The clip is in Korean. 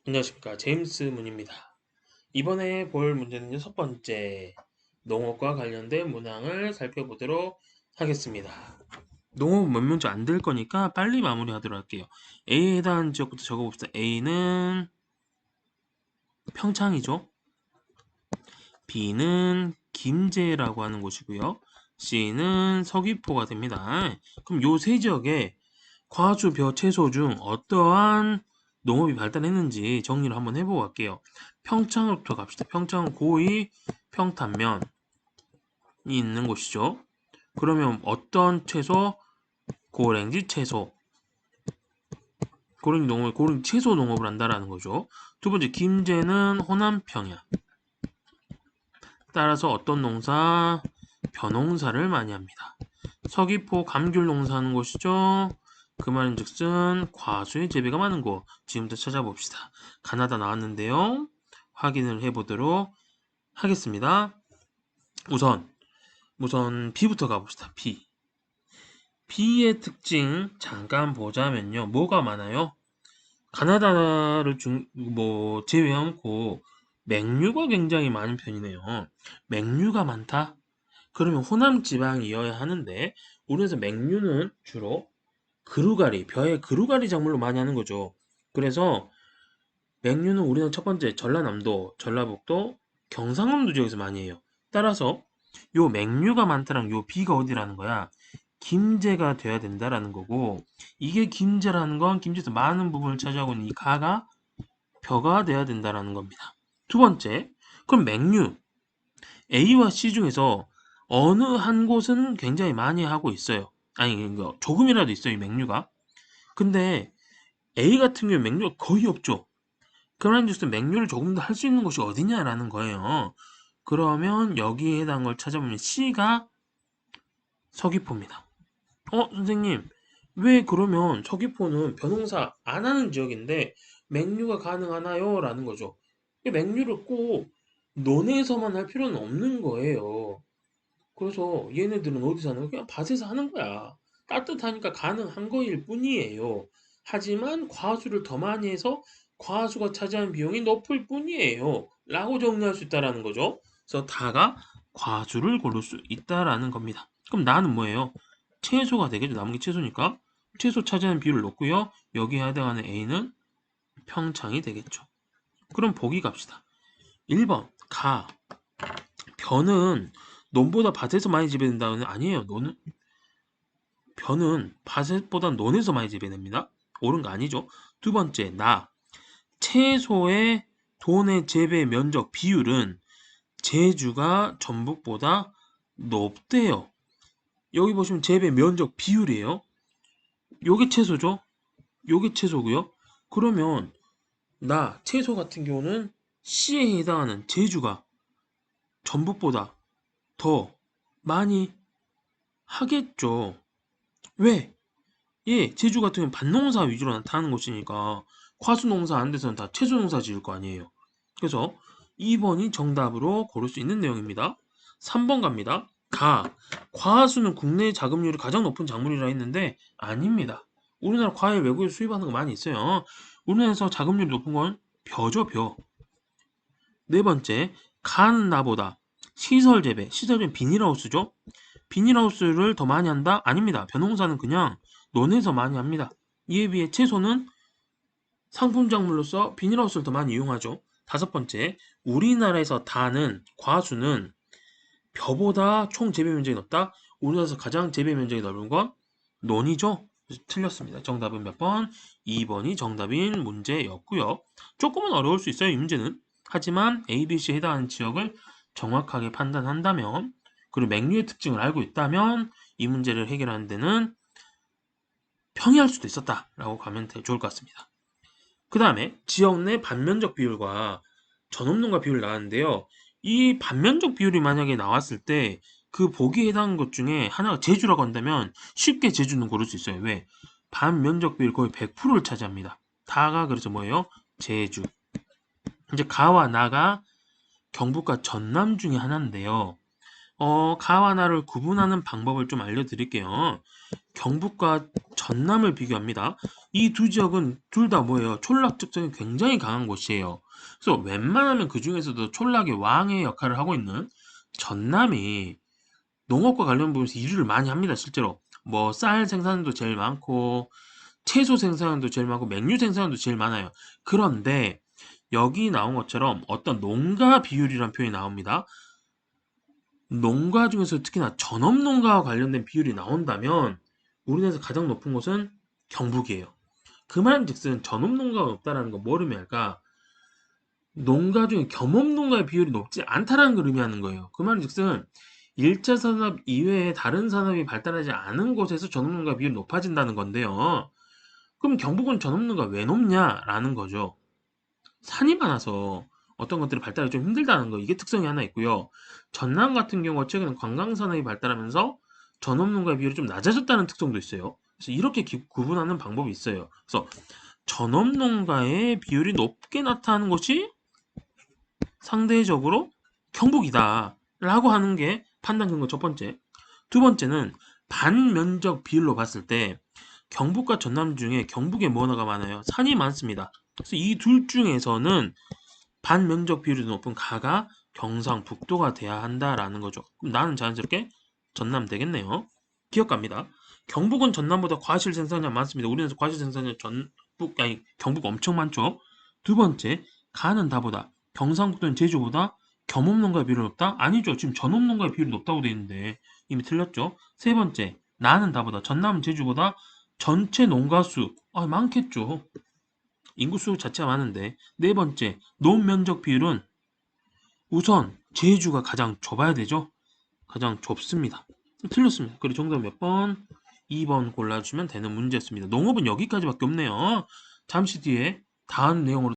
안녕하십니까. 제임스 문입니다. 이번에 볼 문제는 첫 번째, 농업과 관련된 문항을 살펴보도록 하겠습니다. 농업은 몇 문제 안 될 거니까 빨리 마무리하도록 할게요. A에 해당하는 지역부터 적어봅시다. A는 평창이죠. B는 김제라고 하는 곳이고요. C는 서귀포가 됩니다. 그럼 요 세 지역에 과수, 벼, 채소 중 어떠한 농업이 발달했는지 정리를 한번 해보고 갈게요. 평창으로부터 갑시다. 평창은 고이 평탄면이 있는 곳이죠. 그러면 어떤 채소? 고랭지 채소. 고랭지 채소 농업을 한다라는 거죠. 두 번째, 김제는 호남 평야. 따라서 어떤 농사? 벼농사를 많이 합니다. 서귀포 감귤 농사하는 곳이죠. 그 말인즉슨 과수의 재배가 많은 곳. 지금부터 찾아봅시다. 가나다 나왔는데요. 확인을 해보도록 하겠습니다. 우선 B부터 가봅시다. B의 특징 잠깐 보자면요. 뭐가 많아요? 가나다를 제외하고 맹류가 굉장히 많은 편이네요. 맹류가 많다? 그러면 호남 지방이어야 하는데 우리나라에서 맹류는 주로 그루가리, 벼의 그루가리 작물로 많이 하는 거죠. 그래서 맹류는 우리나라 첫 번째 전라남도, 전라북도, 경상남도 지역에서 많이 해요. 따라서 요 맹류가 많다랑 요 비가 어디라는 거야? 김제가 돼야 된다라는 거고, 이게 김제라는 건 김제에서 많은 부분을 차지하고 있는 이 가가 벼가 돼야 된다라는 겁니다. 두 번째, 그럼 맹류 A와 C 중에서 어느 한 곳은 굉장히 많이 하고 있어요. 아니, 조금이라도 있어요, 이 맹류가. 근데 A 같은 경우에 맹류가 거의 없죠. 그런 뉴스 맹류를 조금 더 할 수 있는 곳이 어디냐라는 거예요. 그러면 여기에 해당한 걸 찾아보면 C가 서귀포입니다. 선생님, 왜 그러면 서귀포는 벼농사 안 하는 지역인데 맹류가 가능하나요? 라는 거죠. 맹류를 꼭 논에서만 할 필요는 없는 거예요. 그래서 얘네들은 어디서 하는 거야? 그냥 밭에서 하는 거야. 따뜻하니까 가능한 거일 뿐이에요. 하지만 과수를 더 많이 해서 과수가 차지하는 비용이 높을 뿐이에요. 라고 정리할 수 있다라는 거죠. 그래서 다가 과수를 고를 수 있다라는 겁니다. 그럼 나는 뭐예요? 채소가 되겠죠. 남은 게 채소니까. 채소 차지하는 비율을 놓고요. 여기에 해당하는 A는 평창이 되겠죠. 그럼 보기 갑시다. 1번 가. 벼는 논보다 밭에서 많이 재배된다는 아니에요. 벼는 밭보다 논에서 많이 재배됩니다. 옳은 거 아니죠. 두 번째 채소의 돈의 재배 면적 비율은 제주가 전북보다 높대요. 여기 보시면 재배 면적 비율이에요. 요게 채소죠. 요게 채소고요. 그러면 채소 같은 경우는 C에 해당하는 제주가 전북보다 더 많이 하겠죠. 왜? 제주 같은 경우는 밭농사 위주로 나타나는 곳이니까 과수농사 안 돼서는 다 채소농사 지을 거 아니에요. 그래서 2번이 정답으로 고를 수 있는 내용입니다. 3번 갑니다. 과수는 국내 자급률이 가장 높은 작물이라 했는데 아닙니다. 우리나라 과일 외국에서 수입하는 거 많이 있어요. 우리나라에서 자급률이 높은 건 벼죠, 벼. 네 번째, 간 나보다 시설 재배 비닐하우스죠. 비닐하우스를 더 많이 한다? 아닙니다. 벼농사는 그냥 논에서 많이 합니다. 이에 비해 채소는 상품 작물로서 비닐하우스를 더 많이 이용하죠. 다섯 번째, 우리나라에서 과수는 벼보다 총 재배 면적이 넓다? 우리나라에서 가장 재배 면적이 넓은 건 논이죠? 틀렸습니다. 정답은 몇 번? 2번이 정답인 문제였고요. 조금은 어려울 수 있어요, 이 문제는. 하지만 A, B, C에 해당하는 지역을 정확하게 판단한다면, 그리고 맹류의 특징을 알고 있다면 이 문제를 해결하는 데는 평이할 수도 있었다라고 가면 좋을 것 같습니다. 그 다음에 지역 내 반면적 비율과 전업농가 비율을 나왔는데요. 이 반면적 비율이 만약에 나왔을 때 그 보기에 해당하는 것 중에 하나가 제주라고 한다면 쉽게 제주는 고를 수 있어요. 왜? 반면적 비율 거의 100%를 차지합니다. 다가 그래서 뭐예요? 제주. 이제 가와 나가 경북과 전남 중에 하나인데요. 가와 나를 구분하는 방법을 좀 알려드릴게요. 경북과 전남을 비교합니다. 이 두 지역은 둘 다 뭐예요? 촌락 특성이 굉장히 강한 곳이에요. 그래서 웬만하면 그 중에서도 촌락의 왕의 역할을 하고 있는 전남이 농업과 관련 부분에서 일을 많이 합니다, 실제로. 뭐 쌀 생산도 제일 많고 채소 생산도 제일 많고 맥류 생산도 제일 많아요. 그런데 여기 나온 것처럼 어떤 농가 비율이란 표현이 나옵니다. 농가 중에서 특히나 전업 농가와 관련된 비율이 나온다면 우리나라에서 가장 높은 곳은 경북이에요. 그 말인즉슨 전업 농가가 높다라는 건 뭘 의미할까? 농가 중에 겸업 농가의 비율이 높지 않다라는 걸 의미하는 거예요. 그 말인즉슨 1차 산업 이외에 다른 산업이 발달하지 않은 곳에서 전업 농가 비율이 높아진다는 건데요. 그럼 경북은 전업 농가 왜 높냐라는 거죠. 산이 많아서 어떤 것들이 발달이 좀 힘들다는 거, 이게 특성이 하나 있고요. 전남 같은 경우가 최근에 관광산업이 발달하면서 전업농가의 비율이 좀 낮아졌다는 특성도 있어요. 그래서 이렇게 구분하는 방법이 있어요. 그래서 전업농가의 비율이 높게 나타나는 곳이 상대적으로 경북이다 라고 하는 게 판단 근거 첫 번째. 두 번째는 반면적 비율로 봤을 때 경북과 전남 중에 경북에 뭐가 많아요? 산이 많습니다. 그래서 이 둘 중에서는 반면적 비율이 높은 가가 경상북도가 돼야 한다라는 거죠. 그럼 나는 자연스럽게 전남 되겠네요. 기억갑니다. 경북은 전남보다 과실 생산량 많습니다. 우리나라에서 과실 생산량 경북 엄청 많죠. 두 번째, 가는 다보다 경상북도는 제주보다 겸업농가 비율이 높다? 아니죠. 지금 전업농가 비율이 높다고 되어 있는데 이미 틀렸죠. 세 번째, 나는 다보다 전남은 제주보다 전체 농가수 많겠죠. 인구수 자체가 많은데. 네 번째, 논면적 비율은 우선 제주가 가장 좁아야 되죠. 가장 좁습니다. 틀렸습니다. 그리고 정답 몇 번? 2번 골라주면 되는 문제였습니다. 농업은 여기까지밖에 없네요. 잠시 뒤에 다음 내용으로